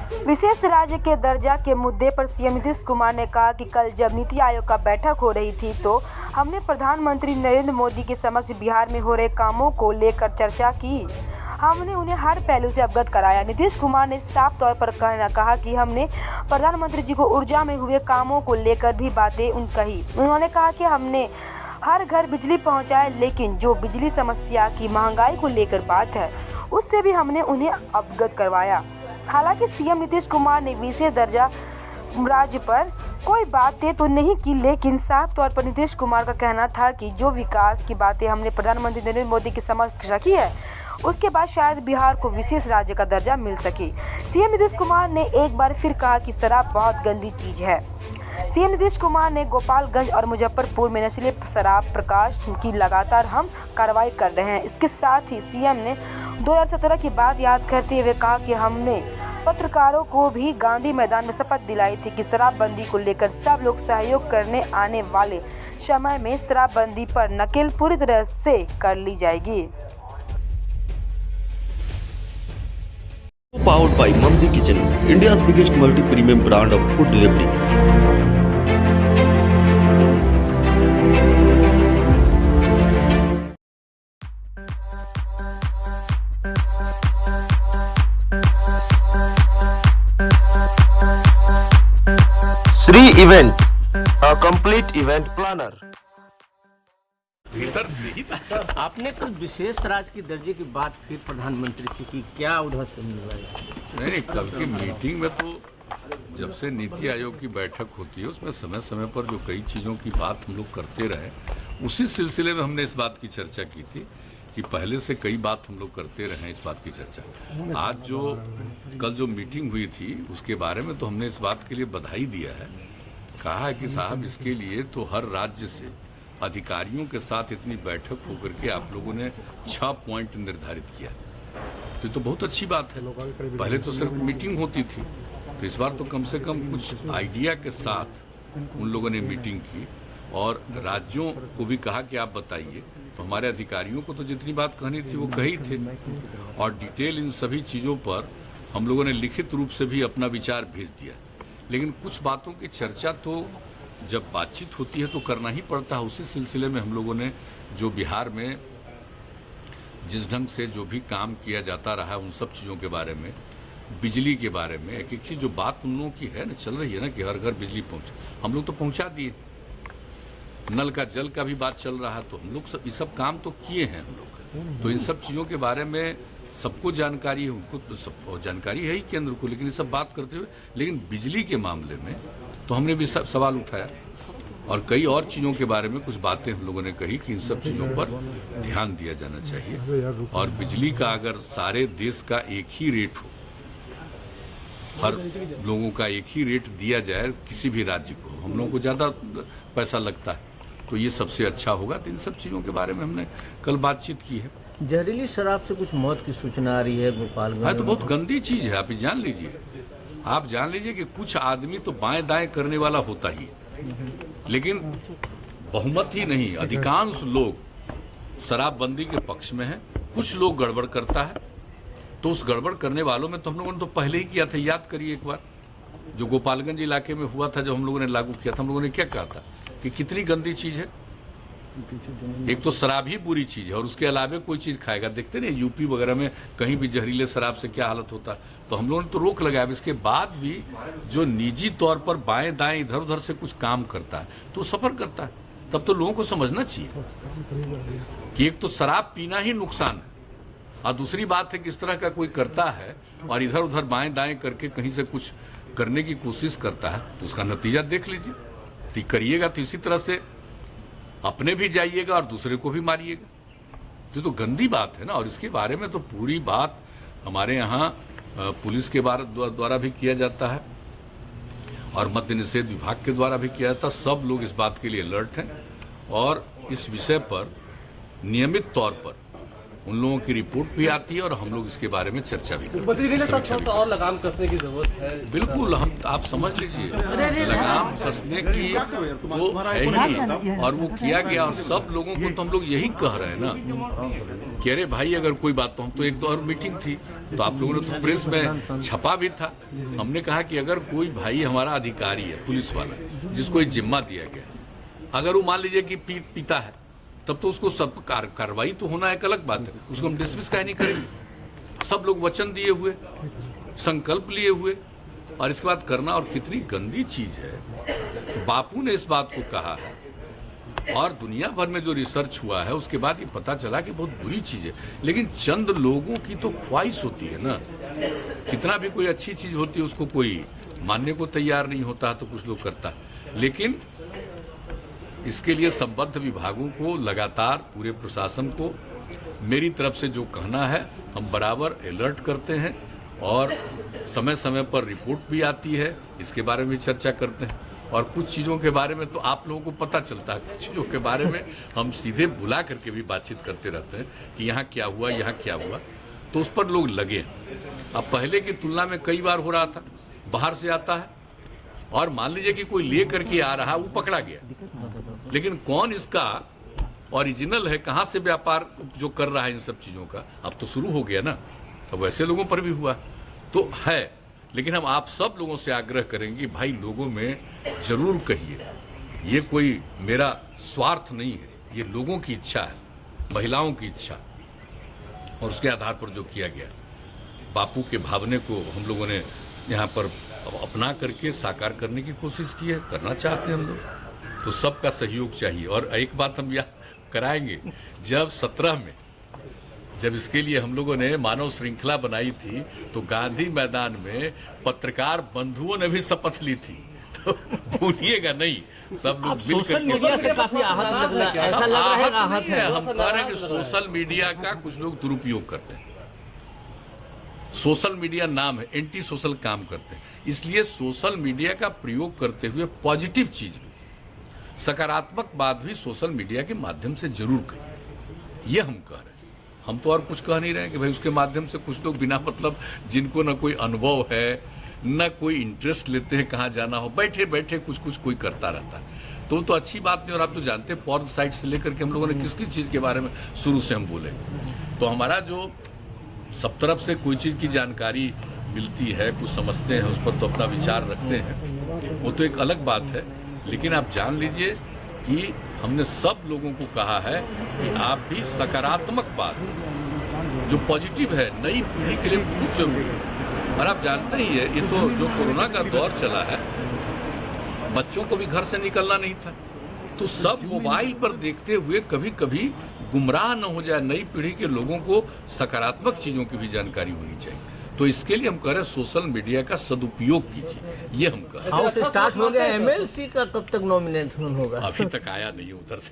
विशेष राज्य के दर्जा के मुद्दे पर सीएम नीतीश कुमार ने कहा कि कल जब नीति आयोग का बैठक हो रही थी तो हमने प्रधानमंत्री नरेंद्र मोदी के समक्ष बिहार में हो रहे कामों को लेकर चर्चा की। हमने उन्हें हर पहलू से अवगत कराया। नीतीश कुमार ने साफ तौर पर कहा कि हमने प्रधानमंत्री जी को ऊर्जा में हुए कामों को लेकर भी बातें कही। उन्होंने कहा कि हमने हर घर बिजली पहुंचाए, लेकिन जो बिजली समस्या की महंगाई को लेकर बात है उससे भी हमने उन्हें अवगत करवाया। हालांकि सीएम नीतीश कुमार ने विशेष दर्जा राज्य पर कोई बातें तो नहीं की, लेकिन साफ तौर पर नीतीश कुमार का कहना था कि जो विकास की बातें हमने प्रधानमंत्री नरेंद्र मोदी के समक्ष रखी है उसके बाद शायद बिहार को विशेष राज्य का दर्जा मिल सके। सीएम नीतीश कुमार ने एक बार फिर कहा कि शराब बहुत गंदी चीज है। सीएम नीतीश कुमार ने गोपालगंज और मुजफ्फरपुर में नशीले शराब प्रकाश की लगातार हम कार्रवाई कर रहे हैं। इसके साथ ही सीएम ने 2017 की बात याद करते हुए कहा कि हमने पत्रकारों को भी गांधी मैदान में शपथ दिलाई थी कि शराबबंदी को लेकर सब लोग सहयोग करने आने वाले समय में शराबबंदी पर नकेल पूरी तरह से कर ली जाएगी। Powered by Mamzi Kitchen, India's biggest multi-premium brand of food delivery. Sri Event, a complete event planner. भीतर नहीं था सर, आपने कल विशेष राज्य की दर्जे की बात फिर प्रधानमंत्री से की, क्या उधर से मिल रहा है? नहीं, कल की मीटिंग में तो जब से नीति आयोग की बैठक होती है उसमें समय समय पर जो कई चीज़ों की बात हम लोग करते रहे, उसी सिलसिले में हमने इस बात की चर्चा की थी कि पहले से कई बात हम लोग करते रहे इस बात की चर्चा। आज जो कल जो मीटिंग हुई थी उसके बारे में तो हमने इस बात के लिए बधाई दिया है, कहा है कि साहब इसके लिए तो हर राज्य से अधिकारियों के साथ इतनी बैठक होकर के आप लोगों ने 6 पॉइंट निर्धारित किया, तो ये तो बहुत अच्छी बात है। पहले तो सिर्फ मीटिंग होती थी, तो इस बार तो कम से कम कुछ आइडिया के साथ उन लोगों ने मीटिंग की और राज्यों को भी कहा कि आप बताइए। तो हमारे अधिकारियों को तो जितनी बात कहनी थी वो कही थी और डिटेल इन सभी चीज़ों पर हम लोगों ने लिखित रूप से भी अपना विचार भेज दिया। लेकिन कुछ बातों की चर्चा तो जब बातचीत होती है तो करना ही पड़ता है। उसी सिलसिले में हम लोगों ने जो बिहार में जिस ढंग से जो भी काम किया जाता रहा है उन सब चीज़ों के बारे में, बिजली के बारे में, एक एक चीज़ जो बात उन लोगों की है ना चल रही है ना कि हर घर बिजली पहुँचे, हम लोग तो पहुँचा दिए। नल का जल का भी बात चल रहा है, तो हम लोग ये सब काम तो किए हैं हम लोग। तो इन सब चीज़ों के बारे में सबको जानकारी है, उनको तो सब जानकारी है ही केंद्र को, लेकिन ये सब बात करते हुए लेकिन बिजली के मामले में तो हमने भी सवाल उठाया और कई और चीज़ों के बारे में कुछ बातें हम लोगों ने कही कि इन सब चीज़ों पर ध्यान दिया जाना चाहिए। और बिजली का अगर सारे देश का एक ही रेट हो, हर लोगों का एक ही रेट दिया जाए किसी भी राज्य को, हम लोगों को ज़्यादा पैसा लगता है तो ये सबसे अच्छा होगा। तो इन सब चीज़ों के बारे में हमने कल बातचीत की है। जहरीली शराब से कुछ मौत की सूचना आ रही है गोपालगंज में। तो बहुत गंदी चीज़ है, आप जान लीजिए। आप जान लीजिए कि कुछ आदमी तो बाएं दाएं करने वाला होता ही, लेकिन बहुमत ही नहीं, अधिकांश लोग शराबबंदी के पक्ष में है। कुछ लोग गड़बड़ करता है, तो उस गड़बड़ करने वालों में तो हम लोगों ने तो पहले ही किया था। याद करिए एक बार जो गोपालगंज इलाके में हुआ था, जब हम लोगों ने लागू किया था, हम लोगों ने क्या कहा था कि कितनी गंदी चीज़ है। एक तो शराब ही बुरी चीज़ है और उसके अलावे कोई चीज़ खाएगा। देखते नहीं यूपी वगैरह में कहीं भी जहरीले शराब से क्या हालत होता है। तो हम लोगों ने तो रोक लगाया। इसके बाद भी जो निजी तौर पर बाएं दाएं इधर उधर से कुछ काम करता है तो सफ़र करता है, तब तो लोगों को समझना चाहिए कि एक तो शराब पीना ही नुकसान है और दूसरी बात है कि इस तरह का कोई करता है और इधर उधर बाएं दाएं करके कहीं से कुछ करने की कोशिश करता है तो उसका नतीजा देख लीजिए। तो करिएगा तो इसी तरह से अपने भी जाइएगा और दूसरे को भी मारिएगा। तो गंदी बात है ना। और इसके बारे में तो पूरी बात हमारे यहाँ पुलिस के द्वारा भी किया जाता है और मद्य निषेध विभाग के द्वारा भी किया जाता है। सब लोग इस बात के लिए अलर्ट हैं और इस विषय पर नियमित तौर पर उन लोगों की रिपोर्ट भी आती है और हम लोग इसके बारे में चर्चा भी करते बद्री हैं, नहीं लगता समीक्षा भी थोड़ा सा और लगाम कसने की जरूरत है? बिल्कुल। हम आप समझ लीजिए लगाम कसने की तो है ही, और वो किया गया। और सब लोगों को तो हम लोग यही कह रहे हैं ना कि अरे भाई अगर कोई बात, तो हम तो एक दो और मीटिंग थी तो आप लोगों ने तो प्रेस में छपा भी था। हमने कहा कि अगर कोई भाई हमारा अधिकारी है, पुलिस वाला, जिसको एक जिम्मा दिया गया, अगर वो मान लीजिए कि पीता है, तब तो उसको सब कार्रवाई तो होना एक अलग बात है, उसको हम डिसमिस काहे नहीं करेंगे? सब लोग वचन दिए हुए, संकल्प लिए हुए, और इसके बाद करना। और कितनी गंदी चीज है, बापू ने इस बात को कहा है और दुनिया भर में जो रिसर्च हुआ है उसके बाद ये पता चला कि बहुत बुरी चीज है। लेकिन चंद लोगों की तो ख्वाहिश होती है ना, कितना भी कोई अच्छी चीज होती है उसको कोई मानने को तैयार नहीं होता तो कुछ लोग करता। लेकिन इसके लिए संबद्ध विभागों को लगातार, पूरे प्रशासन को मेरी तरफ से जो कहना है, हम बराबर अलर्ट करते हैं और समय समय पर रिपोर्ट भी आती है, इसके बारे में चर्चा करते हैं। और कुछ चीज़ों के बारे में तो आप लोगों को पता चलता है, कुछ चीज़ों के बारे में हम सीधे बुला करके भी बातचीत करते रहते हैं कि यहाँ क्या हुआ, यहाँ क्या हुआ, तो उस पर लोग लगे। अब पहले की तुलना में कई बार हो रहा था, बाहर से आता है और मान लीजिए कि कोई ले करके आ रहा, वो पकड़ा गया, लेकिन कौन इसका ओरिजिनल है, कहाँ से व्यापार जो कर रहा है इन सब चीज़ों का, अब तो शुरू हो गया ना। अब वैसे लोगों पर भी हुआ तो है, लेकिन हम आप सब लोगों से आग्रह करेंगे भाई लोगों में जरूर कहिए, ये कोई मेरा स्वार्थ नहीं है, ये लोगों की इच्छा है, महिलाओं की इच्छा, और उसके आधार पर जो किया गया, बापू के भावने को हम लोगों ने यहाँ पर अपना करके साकार करने की कोशिश की है, करना चाहते हैं हम लोग, तो सबका सहयोग चाहिए। और एक बात हम यहाँ कराएंगे, जब 17 में जब इसके लिए हम लोगों ने मानव श्रृंखला बनाई थी तो गांधी मैदान में पत्रकार बंधुओं ने भी शपथ ली थी, तो भूलिएगा नहीं, सब लोग मिल सोशल मीडिया से काफी आहत लग रहा है, ऐसा लग रहा है आहत है। हम कह रहे हैं कि सोशल मीडिया का कुछ लोग दुरुपयोग करते हैं। सोशल मीडिया नाम है, एंटी सोशल काम करते हैं, इसलिए सोशल मीडिया का प्रयोग करते हुए पॉजिटिव चीज भी, सकारात्मक बात भी सोशल मीडिया के माध्यम से जरूर करें, ये हम कह रहे हैं। हम तो और कुछ कह नहीं रहे हैं कि भाई उसके माध्यम से कुछ लोग बिना मतलब, जिनको न कोई अनुभव है न कोई इंटरेस्ट लेते हैं कहाँ जाना हो, बैठे बैठे कुछ कुछ कोई करता रहता है, तो अच्छी बात नहीं। और आप तो जानते हैं पॉर्न साइट से लेकर के हम लोगों ने किस किस चीज़ के बारे में शुरू से हम बोले, तो हमारा जो सब तरफ से कोई चीज़ की जानकारी मिलती है, कुछ समझते हैं, उस पर तो अपना विचार रखते हैं, वो तो एक अलग बात है। लेकिन आप जान लीजिए कि हमने सब लोगों को कहा है कि आप भी सकारात्मक बात, जो पॉजिटिव है, नई पीढ़ी के लिए बहुत जरूरी है। और आप जानते ही है, ये तो जो कोरोना का दौर चला है, बच्चों को भी घर से निकलना नहीं था, तो सब मोबाइल पर देखते हुए कभी कभी गुमराह न हो जाए। नई पीढ़ी के लोगों को सकारात्मक चीज़ों की भी जानकारी होनी चाहिए, तो इसके लिए हम कह रहे हैं सोशल मीडिया का सदुपयोग कीजिए, ये हम कह रहे हैं। हाउस स्टार्ट हो गया, एमएलसी का कब तक नॉमिनेशन होगा? अभी तक आया नहीं है उधर से।